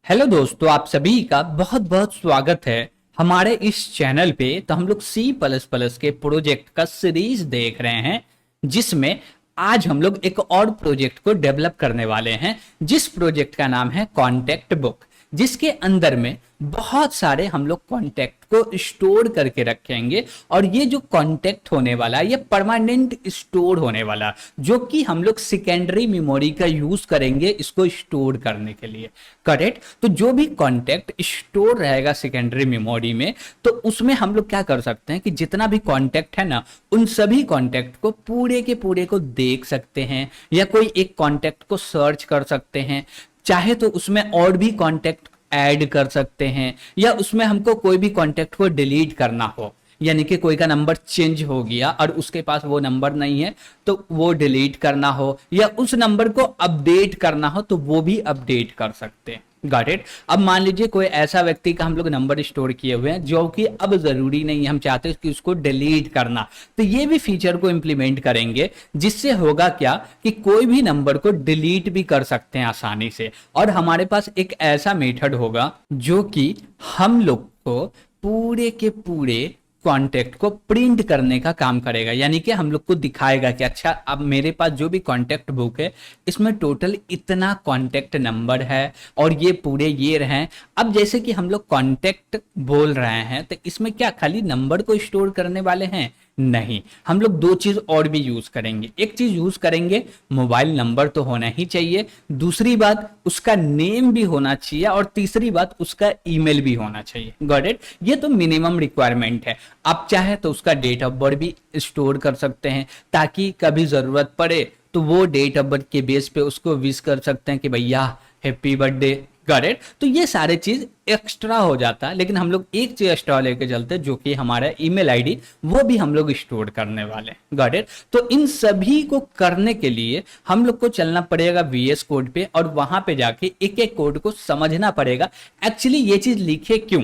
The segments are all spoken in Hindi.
हेलो दोस्तों, आप सभी का बहुत बहुत स्वागत है हमारे इस चैनल पे। तो हम लोग सी प्लस प्लस के प्रोजेक्ट का सीरीज देख रहे हैं, जिसमें आज हम लोग एक और प्रोजेक्ट को डेवलप करने वाले हैं, जिस प्रोजेक्ट का नाम है कॉन्टेक्ट बुक, जिसके अंदर में बहुत सारे हम लोग कॉन्टेक्ट को स्टोर करके रखेंगे। और ये जो कॉन्टेक्ट होने वाला है ये परमानेंट स्टोर होने वाला, जो कि हम लोग सेकेंडरी मेमोरी का यूज करेंगे इसको स्टोर करने के लिए। करेक्ट। तो जो भी कॉन्टेक्ट स्टोर रहेगा सेकेंडरी मेमोरी में, तो उसमें हम लोग क्या कर सकते हैं कि जितना भी कॉन्टेक्ट है ना, उन सभी कॉन्टेक्ट को पूरे के पूरे को देख सकते हैं, या कोई एक कॉन्टेक्ट को सर्च कर सकते हैं। चाहे तो उसमें और भी कॉन्टेक्ट ऐड कर सकते हैं, या उसमें हमको कोई भी कॉन्टेक्ट को डिलीट करना हो, यानी कि कोई का नंबर चेंज हो गया और उसके पास वो नंबर नहीं है तो वो डिलीट करना हो, या उस नंबर को अपडेट करना हो तो वो भी अपडेट कर सकते हैं। Got it. अब मान लीजिए कोई ऐसा व्यक्ति का हम लोग नंबर स्टोर किए हुए हैं जो कि अब जरूरी नहीं है, हम चाहते हैं कि उसको डिलीट करना, तो ये भी फीचर को इंप्लीमेंट करेंगे, जिससे होगा क्या कि कोई भी नंबर को डिलीट भी कर सकते हैं आसानी से। और हमारे पास एक ऐसा मेथड होगा जो कि हम लोग को पूरे के पूरे कॉन्टेक्ट को प्रिंट करने का काम करेगा, यानी कि हम लोग को दिखाएगा कि अच्छा, अब मेरे पास जो भी कॉन्टेक्ट बुक है इसमें टोटल इतना कॉन्टेक्ट नंबर है और ये पूरे ये रहे। अब जैसे कि हम लोग कॉन्टेक्ट बोल रहे हैं, तो इसमें क्या खाली नंबर को स्टोर करने वाले हैं? नहीं, हम लोग दो चीज और भी यूज करेंगे। एक चीज यूज करेंगे, मोबाइल नंबर तो होना ही चाहिए, दूसरी बात उसका नेम भी होना चाहिए, और तीसरी बात उसका ईमेल भी होना चाहिए। Got it. ये तो मिनिमम रिक्वायरमेंट है। आप चाहे तो उसका डेट ऑफ बर्थ भी स्टोर कर सकते हैं, ताकि कभी जरूरत पड़े तो वो डेट ऑफ बर्थ के बेस पे उसको विश कर सकते हैं कि भैया हैप्पी बर्थडे। Got it. तो ये सारे चीज एक्स्ट्रा हो जाता है, लेकिन हम लोग एक चीज एक्स्ट्रा लेके चलते हैं, जो कि हमारा ईमेल आईडी, वो भी हम लोग स्टोर करने वाले हैं। Got it. तो इन सभी को करने के लिए हम लोग को चलना पड़ेगा वीएस कोड पे, और वहां पे जाके एक एक कोड को समझना पड़ेगा एक्चुअली ये चीज लिखे क्यों,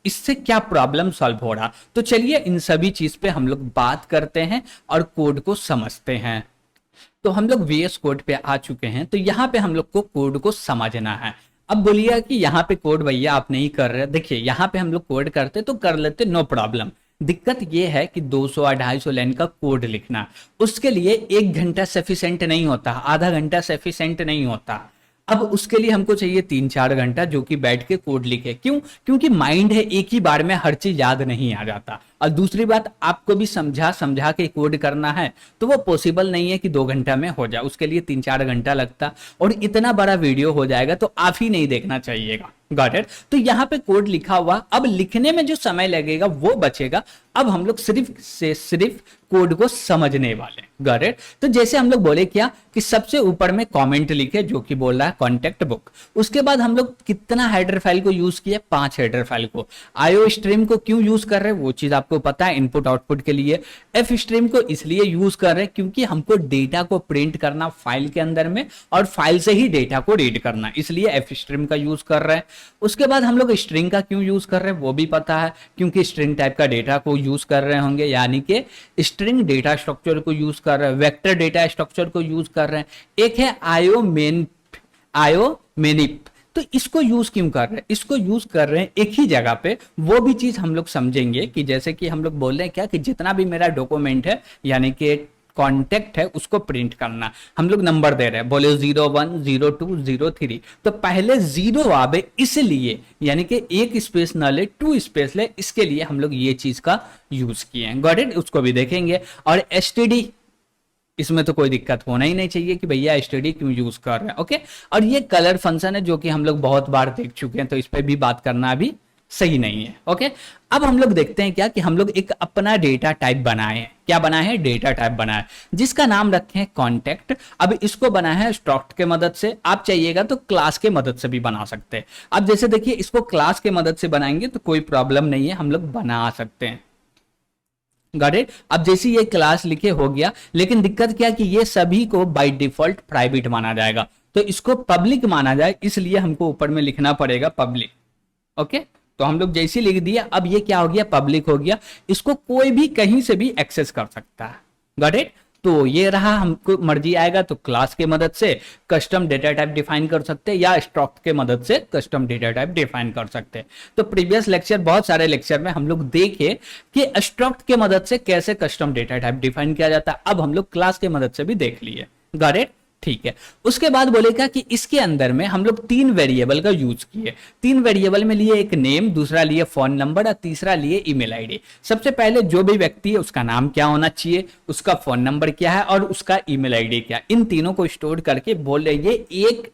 इससे क्या प्रॉब्लम सॉल्व हो रहा। तो चलिए इन सभी चीज पे हम लोग बात करते हैं और कोड को समझते हैं। तो हम लोग वीएस कोड पे आ चुके हैं, तो यहाँ पे हम लोग को कोड को समझना है। अब बोलिए कि यहाँ पे कोड भैया आप नहीं कर रहे, देखिए यहाँ पे हम लोग कोड करते तो कर लेते, नो प्रॉब्लम। दिक्कत ये है कि 200 और 250 लाइन का कोड लिखना, उसके लिए 1 घंटा सफिशिएंट नहीं होता, आधा घंटा सफिशिएंट नहीं होता। अब उसके लिए हमको चाहिए 3-4 घंटा, जो कि बैठ के कोड लिखे। क्यों? क्योंकि माइंड है एक ही बार में हर चीज याद नहीं आ जाता, और दूसरी बात आपको भी समझा समझा के कोड करना है, तो वो पॉसिबल नहीं है कि 2 घंटा में हो जाए, उसके लिए 3-4 घंटा लगता, और इतना बड़ा वीडियो हो जाएगा तो आप ही नहीं देखना चाहिएगा। Got it. तो यहाँ पे कोड लिखा हुआ, अब लिखने में जो समय लगेगा वो बचेगा। अब हम लोग सिर्फ से सिर्फ कोड को समझने वाले। Got it. तो जैसे हम लोग बोले क्या कि सबसे ऊपर में कमेंट लिखे, जो कि बोल रहा है कॉन्टेक्ट बुक। उसके बाद हम लोग कितना हेडर फाइल को यूज किया? 5 हेडर फाइल को। आईओ स्ट्रीम को क्यों यूज कर रहे हैं वो चीज आपको पता है, इनपुट आउटपुट के लिए। एफ स्ट्रीम को इसलिए यूज कर रहे हैं क्योंकि हमको डेटा को प्रिंट करना फाइल के अंदर में, और फाइल से ही डेटा को रीड करना, इसलिए एफ स्ट्रीम का यूज कर रहे हैं। उसके बाद हम लोग स्ट्रिंग का क्यों यूज कर रहे हैं वो भी पता है, क्योंकि स्ट्रिंग टाइप का डेटा को यूज कर रहे होंगे, यानी कि स्ट्रिंग डेटा स्ट्रक्चर को यूज कर रहे हैं, वेक्टर डेटा स्ट्रक्चर को यूज कर रहे हैं। एक है आयो मेनिप, तो इसको यूज क्यों कर रहे हैं? इसको यूज कर रहे हैं एक ही जगह पे, वो भी चीज हम लोग समझेंगे। कि जैसे कि हम लोग बोल रहे हैं क्या कि जितना भी मेरा डॉक्यूमेंट है, यानी कि कॉन्टेक्ट है, उसको प्रिंट करना, हम लोग नंबर दे रहे हैं, बोले 01 02 03, तो पहले 0 आवे, इसलिए यानी कि एक स्पेस ना ले, 2 स्पेस ले, इसके लिए हम लोग ये चीज का यूज किए हैं। Got it. उसको भी देखेंगे। और एसटीडी, इसमें तो कोई दिक्कत होना ही नहीं चाहिए कि भैया एसटीडी क्यों यूज कर रहे हैं। ओके। और ये कलर फंक्शन है, जो कि हम लोग बहुत बार देख चुके हैं, तो इस पर भी बात करना अभी सही नहीं है। ओके। अब हम लोग देखते हैं क्या कि हम लोग एक अपना डेटा टाइप बनाए हैं। क्या बनाए हैं? डेटा टाइप बनाए, जिसका नाम रखे हैं कॉन्टेक्ट। अब इसको बनाया है स्ट्रक्ट के मदद से, आप चाहिएगा तो क्लास के मदद से भी बना सकते हैं। अब जैसे देखिए, इसको क्लास के मदद से बनाएंगे तो कोई प्रॉब्लम नहीं है, हम लोग बना सकते हैं। Got it. अब जैसे ये क्लास लिखे हो गया, लेकिन दिक्कत क्या कि ये सभी को बाय डिफॉल्ट प्राइवेट माना जाएगा, तो इसको पब्लिक माना जाए, इसलिए हमको ऊपर में लिखना पड़ेगा पब्लिक। ओके। तो हम लोग जैसे लिख दिया, अब ये क्या हो गया? पब्लिक हो गया। इसको कोई भी कहीं से भी एक्सेस कर सकता है। Got it. तो ये रहा, हमको मर्जी आएगा तो क्लास के मदद से कस्टम डेटा टाइप डिफाइन कर सकते हैं या स्ट्रक्ट के मदद से कस्टम डेटा टाइप डिफाइन कर सकते हैं। तो प्रीवियस लेक्चर, बहुत सारे लेक्चर में हम लोग देखे कि स्ट्रक्ट के मदद से कैसे कस्टम डेटा टाइप डिफाइन किया जाता है। अब हम लोग क्लास के मदद से भी देख लिए। Got it? ठीक है। उसके बाद बोलेगा कि इसके अंदर में हम लोग 3 वेरिएबल का यूज किए। 3 वेरिएबल में लिए एक नेम, दूसरा लिए फोन नंबर और तीसरा लिए ईमेल आईडी। सबसे पहले जो भी व्यक्ति है उसका नाम क्या होना चाहिए, उसका फोन नंबर क्या है और उसका ईमेल आईडी क्या है। इन तीनों को स्टोर करके बोल रहे ये एक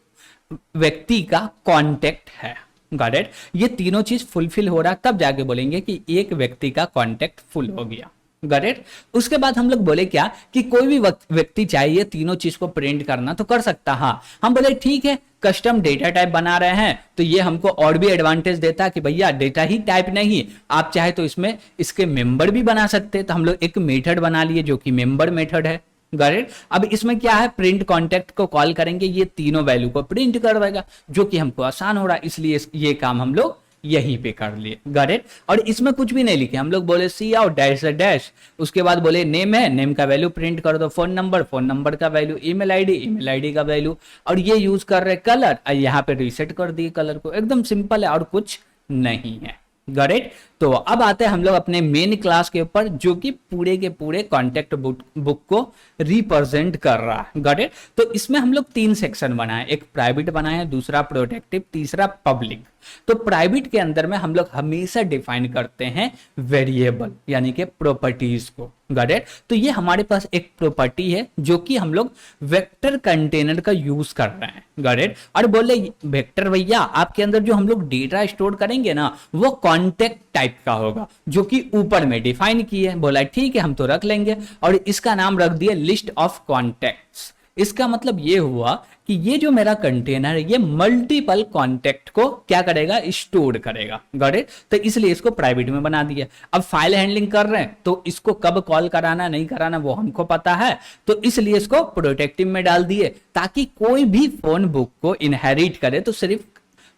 व्यक्ति का कॉन्टेक्ट है। Got it? ये तीनों चीज फुलफिल हो रहा तब जाके बोलेंगे कि एक व्यक्ति का कॉन्टेक्ट फुल हो गया। Got it? उसके बाद हम लोग बोले क्या कि कोई भी व्यक्ति चाहिए तीनों चीज को प्रिंट करना तो कर सकता। हाँ, हम बोले ठीक है, कस्टम डेटा टाइप बना रहे हैं तो ये हमको और भी एडवांटेज देता है कि भैया डेटा ही टाइप नहीं, आप चाहे तो इसमें इसके मेंबर भी बना सकते हैं। तो हम लोग एक मेथड बना लिए जो कि मेंबर मेथड है। Got it? अब इसमें क्या है, प्रिंट कॉन्टेक्ट को कॉल करेंगे, ये तीनों वैल्यू को प्रिंट कर देगा, जो कि हमको आसान हो रहा है, इसलिए ये काम हम लोग यहीं पे कर लिए। Got it? और इसमें कुछ भी नहीं लिखे, हम लोग बोले सी आउट डैश से डैश, उसके बाद बोले नेम है, नेम का वैल्यू प्रिंट कर दो, फोन नंबर का वैल्यू, ईमेल आईडी का वैल्यू, और ये यूज कर रहे कलर, यहाँ पे रीसेट कर दिए कलर को। एकदम सिंपल है और कुछ नहीं है। Got it? तो अब आते हैं हम लोग अपने मेन क्लास के ऊपर, जो कि पूरे के पूरे कॉन्टेक्ट बुक को रिप्रेजेंट कर रहा है। Got it? तो इसमें हम लोग 3 सेक्शन बनाए, एक प्राइवेट बनाया, दूसरा प्रोटेक्टिव, तीसरा पब्लिक। तो प्राइवेट के अंदर में हम लोग हमेशा डिफाइन करते हैं वेरिएबल यानी कि प्रॉपर्टीज को। Got it? तो ये हमारे पास एक प्रॉपर्टी है जो कि हम लोग वेक्टर कंटेनर का यूज कर रहे हैं। Got it? और बोले वेक्टर भैया आपके अंदर जो हम लोग डेटा स्टोर करेंगे ना वो कॉन्टेक्ट टाइप का होगा, जो कि ऊपर में डिफाइन किए। बोला ठीक है, हम तो रख लेंगे, और इसका नाम रख दिया लिस्ट ऑफ कॉन्टेक्ट्स। इसका मतलब ये हुआ कि ये जो मेरा कंटेनर है ये मल्टीपल कॉन्टेक्ट को क्या करेगा, स्टोर करेगा। Got it? तो इसलिए इसको प्राइवेट में बना दिया। अब फाइल हैंडलिंग कर रहे हैं तो इसको कब कॉल कराना नहीं कराना वो हमको पता है, तो इसलिए इसको प्रोटेक्टिव में डाल दिए, ताकि कोई भी फोन बुक को इनहेरिट करे तो सिर्फ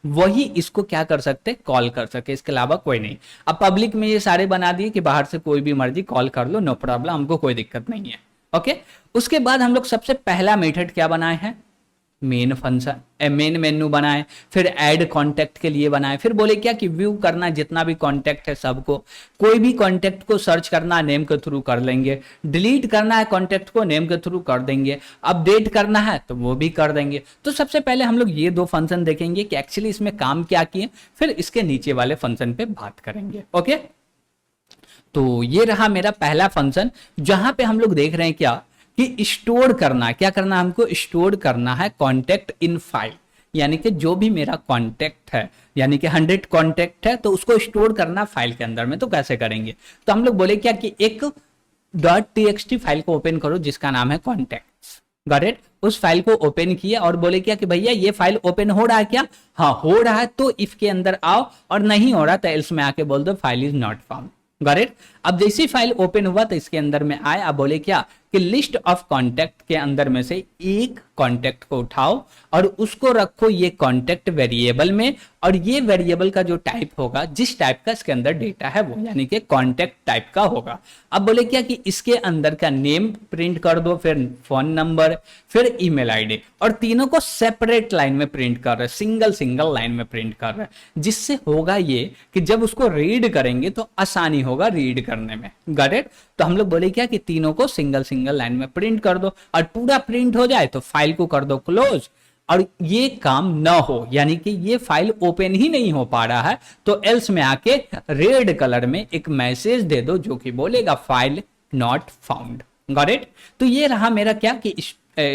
वही इसको क्या कर सकते, कॉल कर सके, इसके अलावा कोई नहीं। अब पब्लिक में ये सारे बना दिए कि बाहर से कोई भी मर्जी कॉल कर लो, नो प्रॉब्लम, हमको कोई दिक्कत नहीं है। ओके? उसके बाद हम लोग सबसे पहला मेथड क्या बनाए हैं, मेन फंक्शन, मेन मेन्यू बनाए, फिर ऐड कॉन्टेक्ट के लिए बनाए, फिर बोले क्या कि व्यू करना जितना भी कॉन्टेक्ट है सबको, कोई भी कॉन्टेक्ट को सर्च करना नेम के थ्रू कर लेंगे, डिलीट करना है कॉन्टेक्ट को नेम के थ्रू कर देंगे, अपडेट करना है तो वो भी कर देंगे। तो सबसे पहले हम लोग ये 2 फंक्शन देखेंगे कि एक्चुअली इसमें काम क्या किए, फिर इसके नीचे वाले फंक्शन पे बात करेंगे। ओके? तो ये रहा मेरा पहला फंक्शन, जहां पे हम लोग देख रहे हैं क्या कि स्टोर करना, क्या करना, हमको स्टोर करना है कॉन्टेक्ट इन फाइल, यानी कि जो भी मेरा कॉन्टेक्ट है, यानी कि 100 कॉन्टेक्ट है तो उसको स्टोर करना फाइल के अंदर में। तो कैसे करेंगे, तो हम लोग बोले क्या कि एक .txt फाइल को ओपन करो जिसका नाम है कॉन्टेक्ट्स। Got it? उस फाइल को ओपन किया और बोले क्या कि भैया ये फाइल ओपन हो रहा है क्या, हाँ हो रहा है, तो इफ के अंदर आओ, और नहीं हो रहा तो एल्स में आके बोल दो file is not found. Got it? अब जैसी फाइल ओपन हुआ तो इसके अंदर में आए, अब बोले क्या कि लिस्ट ऑफ कॉन्टेक्ट के अंदर में से एक कॉन्टेक्ट को उठाओ और उसको रखो ये कॉन्टेक्ट वेरिएबल में, और ये वेरिएबल का जो टाइप होगा, जिस टाइप का इसके अंदर डेटा है वो यानी कि कॉन्टेक्ट टाइप का होगा। अब बोले क्या कि इसके अंदर का नेम प्रिंट कर दो, फिर फोन नंबर, फिर ईमेल आईडी, और तीनों को सेपरेट लाइन में प्रिंट कर रहे, सिंगल लाइन में प्रिंट कर रहे, जिससे होगा ये कि जब उसको रीड करेंगे तो आसानी होगा रीड करने में। Got it? तो हम लोग बोले क्या कि तीनों को सिंगल लाइन में प्रिंट कर दो, और पूरा प्रिंट हो जाए तो फाइल को कर दो क्लोज, और ये काम ना हो, यानी कि ये फाइल ओपन ही नहीं हो पा रहा है, तो एल्स में आके रेड कलर में एक मैसेज दे दो जो कि बोलेगा file not found. Got it? तो ये रहा मेरा क्या कि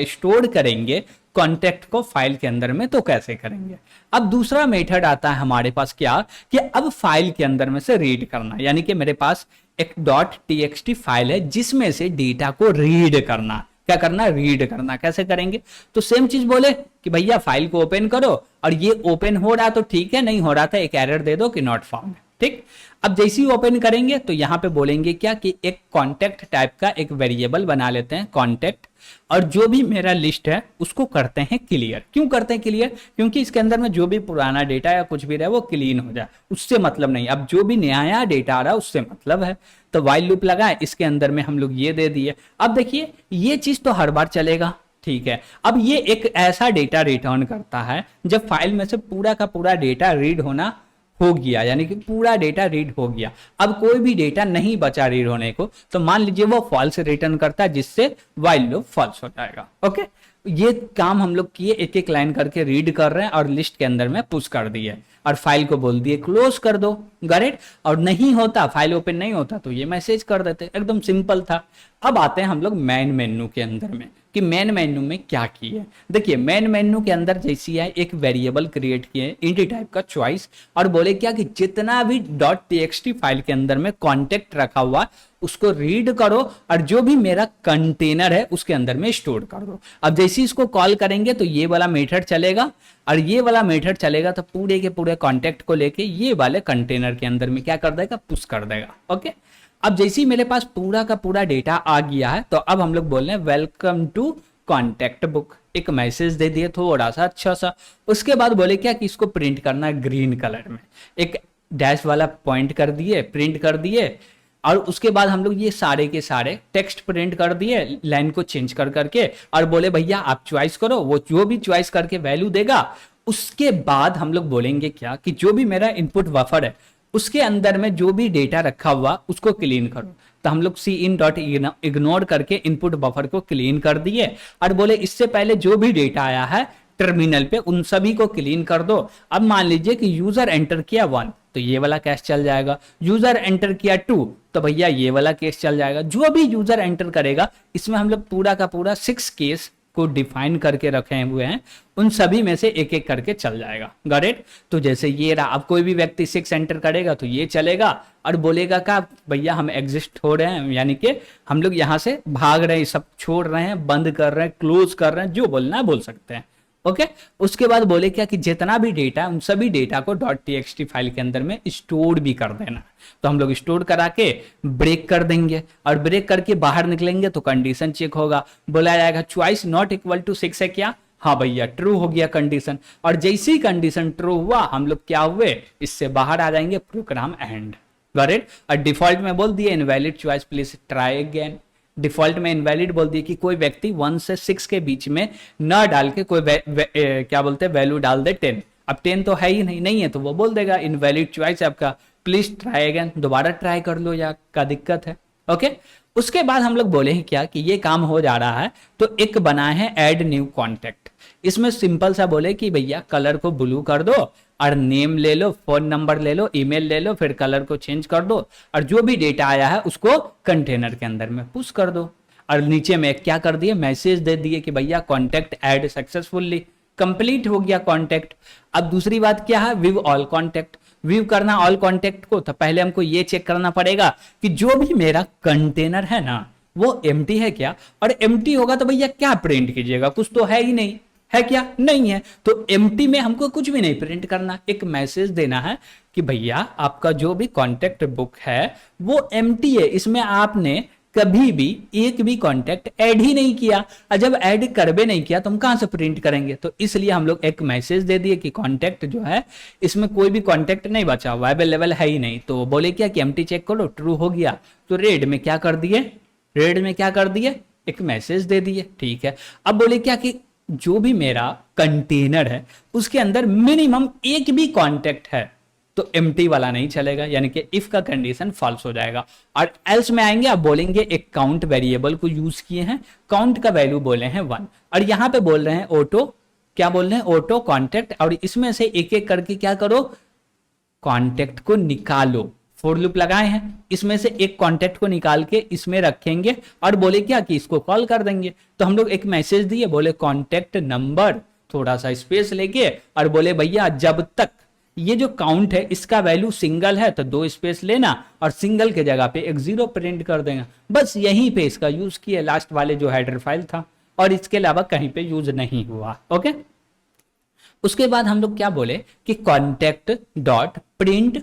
स्टोर करेंगे कॉन्टेक्ट को फाइल के अंदर में, तो कैसे करेंगे। अब दूसरा मेथड आता है हमारे पास क्या कि अब फाइल के अंदर में से रीड करना, यानी कि मेरे पास एक .txt फाइल है जिसमें से डेटा को रीड करना। क्या करना, रीड करना। कैसे करेंगे, तो सेम चीज बोले कि भैया फाइल को ओपन करो, और ये ओपन हो रहा तो ठीक है, नहीं हो रहा था एक एरर दे दो कि नॉट फाउंड। ठीक। अब जैसे ही ओपन करेंगे तो यहाँ पे बोलेंगे क्या कि एक कॉन्टेक्ट टाइप का एक वेरिएबल बना लेते हैं कॉन्टेक्ट, और जो भी मेरा लिस्ट है उसको करते हैं क्लियर। क्यों करते हैं क्लियर? क्योंकि इसके अंदर में जो भी पुराना डेटा या कुछ भी रहे वो क्लीन हो जाए, उससे मतलब नहीं। अब जो भी नया डेटा आ रहा है उससे मतलब है। तो वाइल लूप लगाए, इसके अंदर में हम लोग ये दे दिए। अब देखिए ये चीज तो हर बार चलेगा, ठीक है। अब ये एक ऐसा डेटा रिटर्न करता है जब फाइल में से पूरा का पूरा डेटा रीड होना हो गया, यानी कि पूरा डेटा रीड हो गया। अब कोई भी डेटा नहीं बचा रीड होने को, तो मान लीजिए वो फॉल्स रिटर्न करता है, जिससे वाइल लूप फॉल्स हो जाएगा। ओके, ये काम हम लोग किए, एक एक लाइन करके रीड कर रहे हैं और लिस्ट के अंदर में पुश कर दिए और फाइल को बोल दिए क्लोज कर दो, गॉट। और नहीं होता, फाइल ओपन नहीं होता तो ये मैसेज कर देते, एकदम सिंपल था। अब आते हैं हम लोग मेन मेन्यू के अंदर में कि मेन मेन्यू में क्या किए। देखिए मेन मेन्यू के अंदर जैसी है एक वेरिएबल क्रिएट किए इंटी टाइप का चॉइस, और बोले क्या कि जितना भी .txt फाइल के अंदर में कॉन्टेक्ट रखा हुआ उसको रीड करो और जो भी मेरा कंटेनर है उसके अंदर में स्टोर कर दो। अब जैसे इसको कॉल करेंगे तो ये वाला मेथड चलेगा, और ये वाला मेथड चलेगा तो पूरे के पूरे कॉन्टेक्ट को लेके ये वाले कंटेनर के अंदर में क्या कर देगा, पुश कर देगा। ओके, अब जैसे ही मेरे पास पूरा का पूरा डेटा आ गया है तो अब हम लोग बोल रहे हैं वेलकम टू कॉन्टेक्ट बुक, एक मैसेज दे दिए थोड़ा सा अच्छा सा। उसके बाद बोले क्या कि इसको प्रिंट करना है ग्रीन कलर में, एक डैश वाला पॉइंट कर दिए, प्रिंट कर दिए। और उसके बाद हम लोग ये सारे के सारे टेक्स्ट प्रिंट कर दिए लाइन को चेंज कर करके, और बोले भैया आप चॉइस करो, वो जो भी चॉइस करके वैल्यू देगा। उसके बाद हम लोग बोलेंगे क्या कि जो भी मेरा इनपुट बफर है उसके अंदर में जो भी डेटा रखा हुआ उसको क्लीन करो। तो हम लोग सी इन डॉट इग्नोर करके इनपुट बफर को क्लीन कर दिए, और बोले इससे पहले जो भी डेटा आया है टर्मिनल पे उन सभी को क्लीन कर दो। अब मान लीजिए कि यूजर एंटर किया 1 तो ये वाला केस चल जाएगा, यूजर एंटर किया 2 तो भैया ये वाला केस चल जाएगा। जो भी यूजर एंटर करेगा इसमें हम लोग पूरा का पूरा 6 केस को डिफाइन करके रखे हुए हैं, उन सभी में से एक एक करके चल जाएगा, गॉट इट। तो जैसे ये रहा, अब कोई भी व्यक्ति 6 एंटर करेगा तो ये चलेगा और बोलेगा का भैया हम एग्जिस्ट हो रहे हैं, यानी कि हम लोग यहाँ से भाग रहे हैं, सब छोड़ रहे हैं, बंद कर रहे हैं, क्लोज कर रहे हैं, जो बोलना है बोल सकते हैं। ओके, उसके बाद बोले क्या कि जितना भी डेटा है उन सभी डेटा को .txt फाइल के अंदर में स्टोर भी कर देना। तो हम लोग स्टोर करा के ब्रेक कर देंगे, और ब्रेक करके बाहर निकलेंगे तो कंडीशन चेक होगा, बोला जाएगा चॉइस नॉट इक्वल टू 6 है क्या, हाँ भैया ट्रू हो गया कंडीशन। और जैसे ही कंडीशन ट्रू हुआ हम लोग क्या हुए, इससे बाहर आ जाएंगे, प्रोग्राम एंड, गॉट इट। और डिफॉल्ट में बोल दिए invalid choice please try again. Default में इनवैलिड बोल दिए कि कोई व्यक्ति 1 से 6 के बीच में न डाल के कोई क्या बोलते हैं वैल्यू डाल दे 10। अब 10 तो है ही नहीं है तो वो बोल देगा इनवैलिड चॉइस आपका, प्लीज ट्राई अगेन, दोबारा ट्राई कर लो या क्या दिक्कत है। ओके, उसके बाद हम लोग बोले हैं क्या कि ये काम हो जा रहा है तो एक बनाए हैं ऐड न्यू कॉन्टेक्ट। इसमें सिंपल सा बोले कि भैया कलर को ब्लू कर दो और नेम ले लो, फोन नंबर ले लो, ईमेल ले लो, फिर कलर को चेंज कर दो और जो भी डेटा आया है उसको कंटेनर के अंदर में पुश कर दो। और नीचे में क्या कर दिए, मैसेज दे दिए कि भैया कॉन्टेक्ट ऐड सक्सेसफुली, कंप्लीट हो गया कॉन्टेक्ट। अब दूसरी बात क्या है, व्यू ऑल कॉन्टेक्ट। व्यू करना ऑल कॉन्टेक्ट को तो पहले हमको ये चेक करना पड़ेगा कि जो भी मेरा कंटेनर है ना वो एम्प्टी है क्या, और एम्प्टी होगा तो भैया क्या प्रिंट कीजिएगा, कुछ तो है ही नहीं, है क्या, नहीं है। तो एम्प्टी में हमको कुछ भी नहीं प्रिंट करना, एक मैसेज देना है कि भैया आपका जो भी कॉन्टेक्ट बुक है वो एम्प्टी है, इसमें आपने कभी भी एक भी कॉन्टेक्ट ऐड ही नहीं किया, और जब ऐड करबे नहीं किया तो हम कहां से प्रिंट करेंगे। तो इसलिए हम लोग एक मैसेज दे दिए कि कॉन्टेक्ट जो है इसमें कोई भी कॉन्टेक्ट नहीं बचा हुआ, अवेलेबल है ही नहीं। तो बोले क्या कि एम्प्टी चेक करो, ट्रू हो गया तो रेड में क्या कर दिए, रेड में क्या कर दिए, एक मैसेज दे दिए, ठीक है। अब बोले क्या कि जो भी मेरा कंटेनर है उसके अंदर मिनिमम एक भी कॉन्टेक्ट है तो एम्प्टी वाला नहीं चलेगा, यानी कि इफ का कंडीशन फॉल्स हो जाएगा। और एल्स में आएंगे, आप बोलेंगे एक काउंट वेरिएबल को यूज किए हैं, काउंट का वैल्यू बोले हैं 1, और यहां पे बोल रहे हैं ऑटो, क्या बोल रहे हैं, ऑटो कॉन्टेक्ट, और इसमें से एक एक करके क्या करो, कॉन्टेक्ट को निकालो। फॉर लूप लगाए हैं, इसमें से एक कॉन्टेक्ट को निकाल के इसमें रखेंगे और बोले क्या कि इसको कॉल कर देंगे। तो हम लोग एक मैसेज दिए, बोले कॉन्टेक्ट नंबर, थोड़ा सा स्पेस लेके, और बोले भैया जब तक ये जो काउंट है इसका वैल्यू सिंगल है तो 2 स्पेस लेना और सिंगल के जगह पे एक 0 प्रिंट कर देगा। बस यहीं पे इसका यूज किया, लास्ट वाले जो हेडर फाइल था, और इसके अलावा कहीं पे यूज नहीं हुआ। ओके, उसके बाद हम लोग क्या बोले कि कॉन्टेक्ट डॉट प्रिंट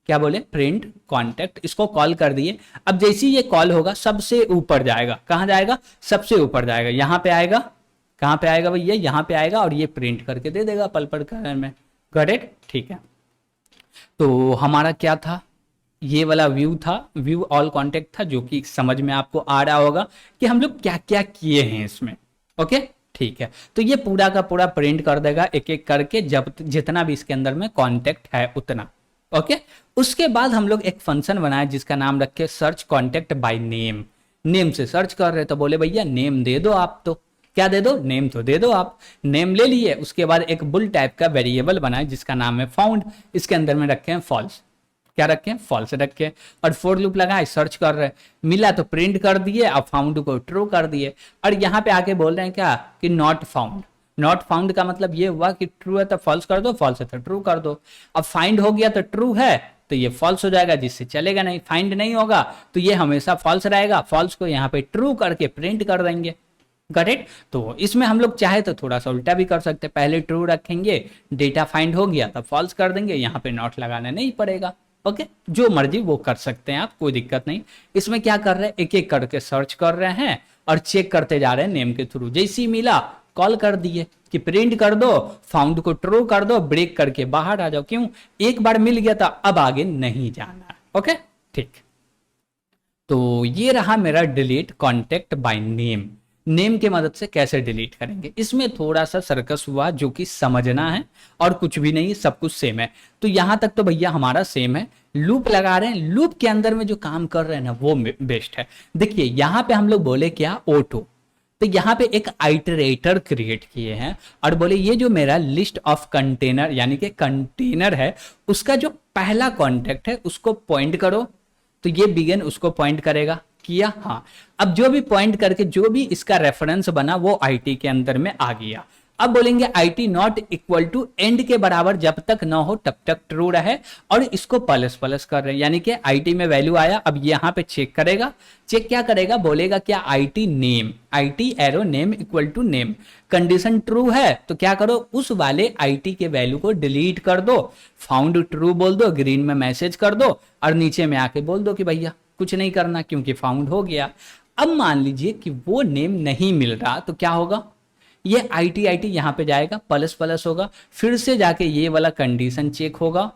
क्या बोले, प्रिंट कॉन्टेक्ट, इसको कॉल कर दिए। अब जैसे ये कॉल होगा सबसे ऊपर जाएगा, कहां जाएगा, सबसे ऊपर जाएगा, यहां पे आएगा, कहां पे आएगा भैया, यहां पे आएगा और ये प्रिंट करके दे देगा पल पल कलर में। गॉट इट, ठीक है। तो हमारा क्या था, ये वाला व्यू था, व्यू ऑल कॉन्टेक्ट था, जो कि समझ में आपको आ रहा होगा कि हम लोग क्या क्या किए हैं इसमें। ओके, ठीक है। तो ये पूरा का पूरा प्रिंट कर देगा एक एक करके, जब जितना भी इसके अंदर में कॉन्टेक्ट है उतना। ओके, उसके बाद हम लोग एक फंक्शन बनाया जिसका नाम रखे search contact by name. Name से सर्च कर रहे तो बोले भैया नेम दे दो आप, तो क्या दे दो, नेम तो दे दो आप। नेम ले लिए, उसके बाद एक बुल टाइप का वेरिएबल बनाए जिसका नाम है फाउंड, इसके अंदर में रखे हैं फॉल्स, क्या रखे हैं, फॉल्स रखे हैं। और फोर लूप लगाए, सर्च कर रहे हैं, मिला तो प्रिंट कर दिए, अब फाउंड को ट्रू कर दिए। और यहाँ पे आके बोल रहे हैं क्या कि नॉट फाउंड। नॉट फाउंड का मतलब ये हुआ कि ट्रू है तो फॉल्स कर दो, फॉल्स है तो ट्रू कर दो। अब फाइंड हो गया तो ट्रू है तो ये फॉल्स हो जाएगा, जिससे चलेगा नहीं। फाइंड नहीं होगा तो ये हमेशा फॉल्स रहेगा, फॉल्स को यहाँ पे ट्रू करके प्रिंट कर देंगे। Got it. तो इसमें हम लोग चाहे तो थोड़ा सा उल्टा भी कर सकते हैं, पहले ट्रू रखेंगे, डेटा फाइंड हो गया तब फॉल्स कर देंगे, यहाँ पे नॉट लगाना नहीं पड़ेगा। ओके, जो मर्जी वो कर सकते हैं आप, कोई दिक्कत नहीं। इसमें क्या कर रहे हैं, एक एक करके सर्च कर रहे हैं और चेक करते जा रहे हैं नेम के थ्रू। जैसे ही मिला कॉल कर दिए कि प्रिंट कर दो, फाउंड को ट्रू कर दो, ब्रेक करके बाहर आ जाओ। क्यों, एक बार मिल गया था, अब आगे नहीं जाना। ओके, ठीक। तो ये रहा मेरा delete contact by name. Name के मदद से कैसे डिलीट करेंगे, इसमें थोड़ा सा सर्कस हुआ जो कि समझना है, और कुछ भी नहीं, सब कुछ सेम है। तो यहां तक तो भैया हमारा सेम है। लूप लगा रहे हैं, लूप के अंदर में जो काम कर रहे हैं ना वो बेस्ट है। देखिए यहां पे हम लोग बोले क्या, ऑटो, तो यहाँ पे एक आइटरेटर क्रिएट किए हैं और बोले ये जो मेरा लिस्ट ऑफ कंटेनर यानी कि कंटेनर है उसका जो पहला कॉन्टेक्ट है उसको पॉइंट करो, तो ये बिगिन उसको पॉइंट करेगा। किया, हाँ। अब जो भी पॉइंट करके जो भी इसका रेफरेंस बना वो आईटी के अंदर में आ गया। अब बोलेंगे IT not equal to end के बराबर जब तक ना हो तब तक ट्रू रहे, और इसको प्लस प्लस कर रहे हैं, यानी कि आईटी में वैल्यू आया। अब यहां पे चेक करेगा, चेक क्या करेगा, बोलेगा क्या IT name, IT arrow name equal to name. Condition true है तो क्या करो, उस वाले आईटी के वैल्यू को डिलीट कर दो, फाउंड ट्रू बोल दो, ग्रीन में मैसेज कर दो, और नीचे में आके बोल दो कि भैया कुछ नहीं करना क्योंकि फाउंड हो गया। अब मान लीजिए कि वो नेम नहीं मिल रहा तो क्या होगा, ये आईटी यहां पे जाएगा, प्लस प्लस होगा, फिर से जाके ये वाला कंडीशन चेक होगा।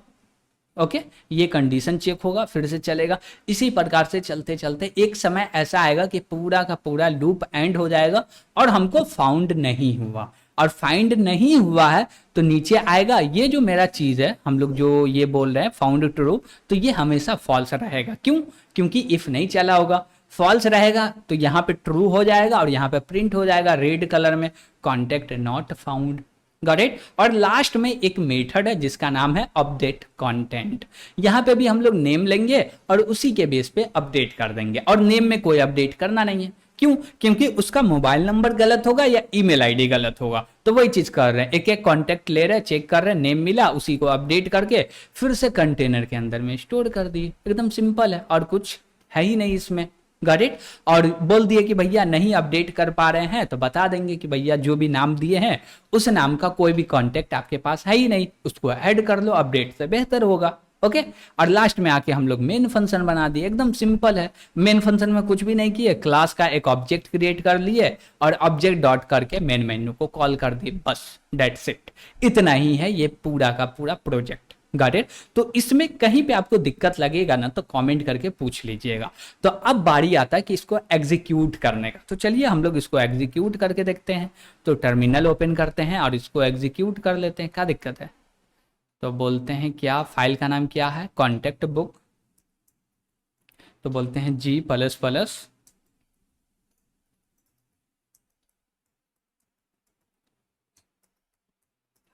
ओके, ये कंडीशन चेक होगा, फिर से चलेगा। इसी प्रकार से चलते चलते एक समय ऐसा आएगा कि पूरा का पूरा लूप एंड हो जाएगा और हमको फाउंड नहीं हुआ। और फाइंड नहीं हुआ है तो नीचे आएगा ये जो मेरा चीज है, हम लोग जो ये बोल रहे हैं फाउंड ट्रू, तो ये हमेशा फॉल्स रहेगा। क्यों, क्योंकि इफ नहीं चला होगा, फॉल्स रहेगा तो यहाँ पे ट्रू हो जाएगा और यहाँ पे प्रिंट हो जाएगा रेड कलर में, contact not found. Got it. और लास्ट में एक मेथड है जिसका नाम है अपडेट कंटेंट। यहाँ पे भी हम लोग नेम लेंगे और उसी के बेस पे अपडेट कर देंगे, और नेम में कोई अपडेट करना नहीं है। क्यों, क्योंकि उसका मोबाइल नंबर गलत होगा या ईमेल आईडी गलत होगा, तो वही चीज कर रहे हैं, एक एक कॉन्टेक्ट ले रहे हैं, चेक कर रहे हैं, नेम मिला उसी को अपडेट करके फिर से कंटेनर के अंदर में स्टोर कर दिए। एकदम सिंपल है और कुछ है ही नहीं इसमें। Got it. और बोल दिए कि भैया नहीं अपडेट कर पा रहे हैं तो बता देंगे कि भैया जो भी नाम दिए हैं उस नाम का कोई भी कांटेक्ट आपके पास है ही नहीं, उसको ऐड कर लो, अपडेट से बेहतर होगा। ओके। और लास्ट में आके हम लोग मेन फंक्शन बना दिए, एकदम सिंपल है। मेन फंक्शन में कुछ भी नहीं किए, क्लास का एक ऑब्जेक्ट क्रिएट कर लिए और ऑब्जेक्ट डॉट करके मेन मेन्यू को कॉल कर दिए, बस दैट्स इट। इतना ही है ये पूरा का पूरा प्रोजेक्ट। Got it. तो इसमें कहीं पे आपको दिक्कत लगेगा ना तो कमेंट करके पूछ लीजिएगा। तो अब बारी आता है कि इसको एग्जीक्यूट करने का, तो चलिए हम लोग इसको एग्जीक्यूट करके देखते हैं। तो टर्मिनल ओपन करते हैं और इसको एग्जीक्यूट कर लेते हैं, क्या दिक्कत है। तो बोलते हैं क्या, फाइल का नाम क्या है, कॉन्टेक्ट बुक। तो बोलते हैं G++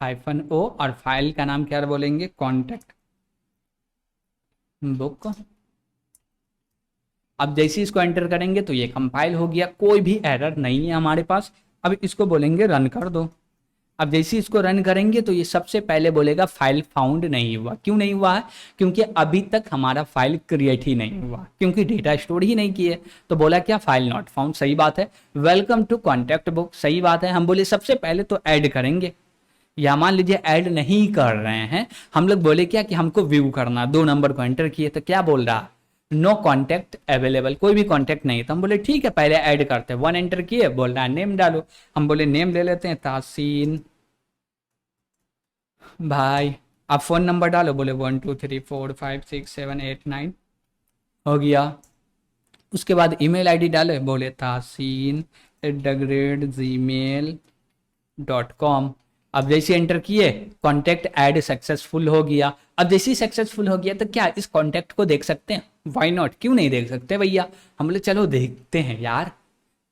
-o और फाइल का नाम क्या बोलेंगे, कॉन्टेक्ट बुक। अब जैसे इसको एंटर करेंगे तो ये कंपाइल हो गया, कोई भी एरर नहीं है हमारे पास। अब इसको बोलेंगे रन कर दो। अब जैसे इसको रन करेंगे तो ये सबसे पहले बोलेगा फाइल फाउंड नहीं हुआ। क्यों नहीं हुआ है, क्योंकि अभी तक हमारा फाइल क्रिएट ही नहीं हुआ, क्योंकि डेटा स्टोर ही नहीं किए। तो बोला क्या, फाइल नॉट फाउंड, सही बात है। वेलकम टू कॉन्टेक्ट बुक, सही बात है। हम बोले सबसे पहले तो ऐड करेंगे, या मान लीजिए ऐड नहीं कर रहे हैं, हम लोग बोले क्या कि हमको व्यू करना, 2 नंबर को एंटर किए तो क्या बोल रहा, नो कॉन्टैक्ट अवेलेबल, कोई भी कॉन्टैक्ट नहीं। तो हम बोले ठीक है पहले ऐड करते हैं, 1 एंटर किए, बोल रहा है नेम डालो, हम बोले नेम ले लेते हैं तासीन भाई। आप फोन नंबर डालो, बोले 12345678 9, हो गया। उसके बाद ईमेल आईडी डाले, बोले tasin@gmail.com। अब जैसे एंटर किए, कॉन्टैक्ट ऐड सक्सेसफुल हो गया। अब जैसे ही सक्सेसफुल हो गया तो क्या इस कॉन्टैक्ट को देख सकते हैं, वाई नॉट, क्यों नहीं देख सकते भैया। हम बोले चलो देखते हैं यार।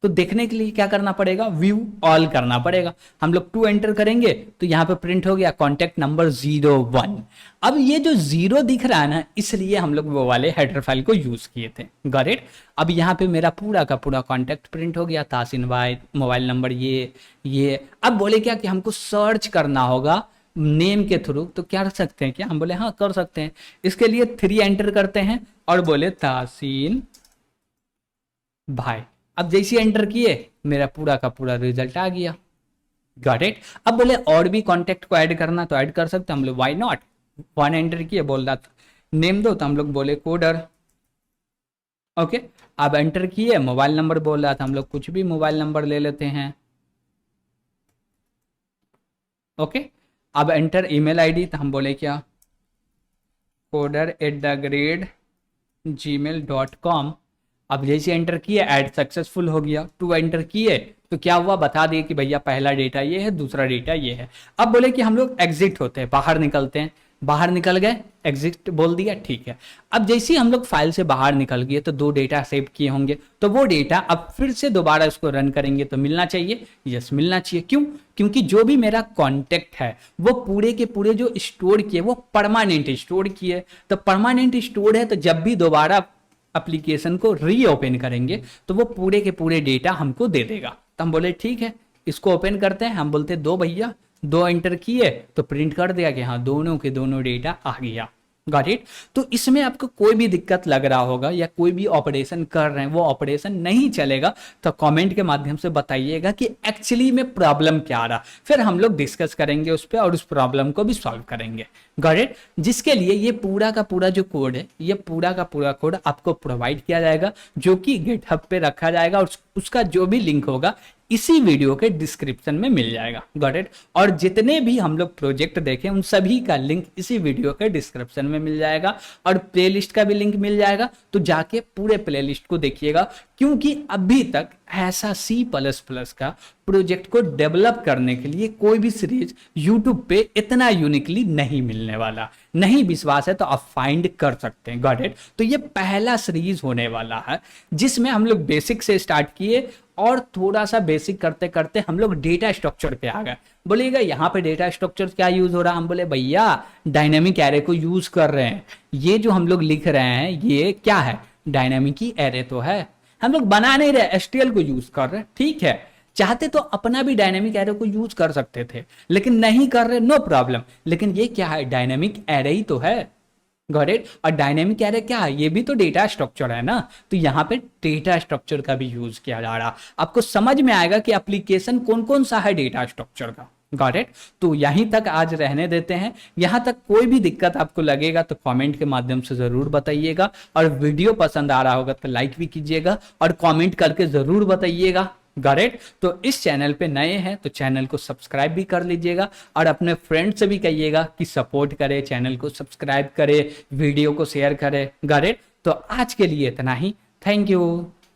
तो देखने के लिए क्या करना पड़ेगा, व्यू ऑल करना पड़ेगा। हम लोग 2 एंटर करेंगे तो यहाँ पे प्रिंट हो गया कॉन्टैक्ट नंबर 01। अब ये जो 0 दिख रहा है ना, इसलिए हम लोग वो वाले हेडर फाइल को यूज किए थे, गॉट इट। अब यहाँ पे मेरा पूरा का पूरा कॉन्टैक्ट प्रिंट हो गया, तासीन भाई, मोबाइल नंबर ये। अब बोले क्या कि हमको सर्च करना होगा नेम के थ्रू, तो क्या कर सकते हैं क्या, हम बोले हाँ कर सकते हैं। इसके लिए 3 एंटर करते हैं और बोले तासीन भाई। अब जैसे एंटर किए, मेरा पूरा का पूरा रिजल्ट आ गया, गॉट इट। अब बोले और भी कॉन्टेक्ट को ऐड करना तो ऐड कर सकते हैं, हम लोग वाई नॉट। 1 एंटर किए, बोल रहा था नेम दो, तो हम लोग बोले कोडर, ओके। अब एंटर किए, मोबाइल नंबर बोल रहा था, हम लोग कुछ भी मोबाइल नंबर ले लेते हैं, ओके। अब एंटर ईमेल आईडी, तो हम बोले क्या, coder@gmail.com। अब जैसे एंटर किए, ऐड सक्सेसफुल हो गया। 2 एंटर किए तो क्या हुआ, बता दिए कि भैया पहला डेटा ये है, दूसरा डेटा ये है। अब बोले कि हम लोग एग्जिट होते हैं, बाहर निकलते हैं, बाहर निकल गए, एग्जिट बोल दिया, ठीक है। अब जैसे ही हम लोग फाइल से बाहर निकल गए तो 2 डेटा सेव किए होंगे, तो वो डेटा अब फिर से दोबारा इसको रन करेंगे तो मिलना चाहिए, यस मिलना चाहिए। क्यों, क्योंकि जो भी मेरा कॉन्टेक्ट है वो पूरे के पूरे जो स्टोर किए वो परमानेंट स्टोर किए। तो परमानेंट स्टोर है, तो जब भी दोबारा एप्लीकेशन को रीओपन करेंगे तो वो पूरे के पूरे डेटा हमको दे देगा। तो हम बोले ठीक है, इसको ओपन करते हैं। हम बोलते 2 भैया, 2 एंटर किए तो प्रिंट कर दिया कि हाँ दोनों के दोनों डेटा आ गया, गॉट इट। तो इसमें आपको कोई भी दिक्कत लग रहा होगा या कोई भी ऑपरेशन कर रहे हैं वो ऑपरेशन नहीं चलेगा, तो कमेंट के माध्यम से बताइएगा कि एक्चुअली में प्रॉब्लम क्या आ रहा, फिर हम लोग डिस्कस करेंगे उस पर और उस प्रॉब्लम को भी सॉल्व करेंगे, गॉट इट। जिसके लिए ये पूरा का पूरा जो कोड है, ये पूरा का पूरा कोड आपको प्रोवाइड किया जाएगा, जो कि गिटहब पे रखा जाएगा और उसका जो भी लिंक होगा इसी वीडियो के डिस्क्रिप्शन में मिल जाएगा, गॉट इट। और जितने भी हम लोग प्रोजेक्ट देखें उन सभी का लिंक इसी वीडियो के डिस्क्रिप्शन में मिल जाएगा, और प्लेलिस्ट का भी लिंक मिल जाएगा, तो जाके पूरे प्लेलिस्ट को देखिएगा। क्योंकि अभी तक ऐसा C++ का प्रोजेक्ट को डेवलप करने के लिए कोई भी सीरीज यूट्यूब पे इतना यूनिकली नहीं मिलने वाला। नहीं विश्वास है तो आप फाइंड कर सकते हैं, गॉट इट। तो ये पहला सीरीज होने वाला है जिसमें हम लोग बेसिक से स्टार्ट किए और थोड़ा सा बेसिक करते करते हम लोग डेटा स्ट्रक्चर पे आ गए। बोलिएगा यहाँ पे डेटा स्ट्रक्चर क्या यूज हो रहा है, हम बोले भैया डायनेमिक एरे को यूज कर रहे हैं। ये जो हम लोग लिख रहे हैं ये क्या है, डायनेमिक ही एरे तो है, हम लोग बना नहीं रहे, STL को यूज कर रहे हैं, ठीक है। चाहते तो अपना भी डायनेमिक एरे को यूज कर सकते थे, लेकिन नहीं कर रहे, नो प्रॉब्लम। लेकिन ये क्या है, डायनेमिक एरे ही तो है, गॉट इट। और डायनेमिक एरे क्या है, ये भी तो डेटा स्ट्रक्चर है ना, तो यहाँ पे डेटा स्ट्रक्चर का भी यूज किया जा रहा। आपको समझ में आएगा कि एप्लीकेशन कौन कौन सा है डेटा स्ट्रक्चर का, गॉट इट। तो यहीं तक आज रहने देते हैं। यहां तक कोई भी दिक्कत आपको लगेगा तो कमेंट के माध्यम से जरूर बताइएगा, और वीडियो पसंद आ रहा होगा तो लाइक भी कीजिएगा और कमेंट करके जरूर बताइएगा, गॉट इट। तो इस चैनल पे नए हैं तो चैनल को सब्सक्राइब भी कर लीजिएगा, और अपने फ्रेंड से भी कहिएगा कि सपोर्ट करे, चैनल को सब्सक्राइब करे, वीडियो को शेयर करे, गॉट इट। तो आज के लिए इतना ही, थैंक यू।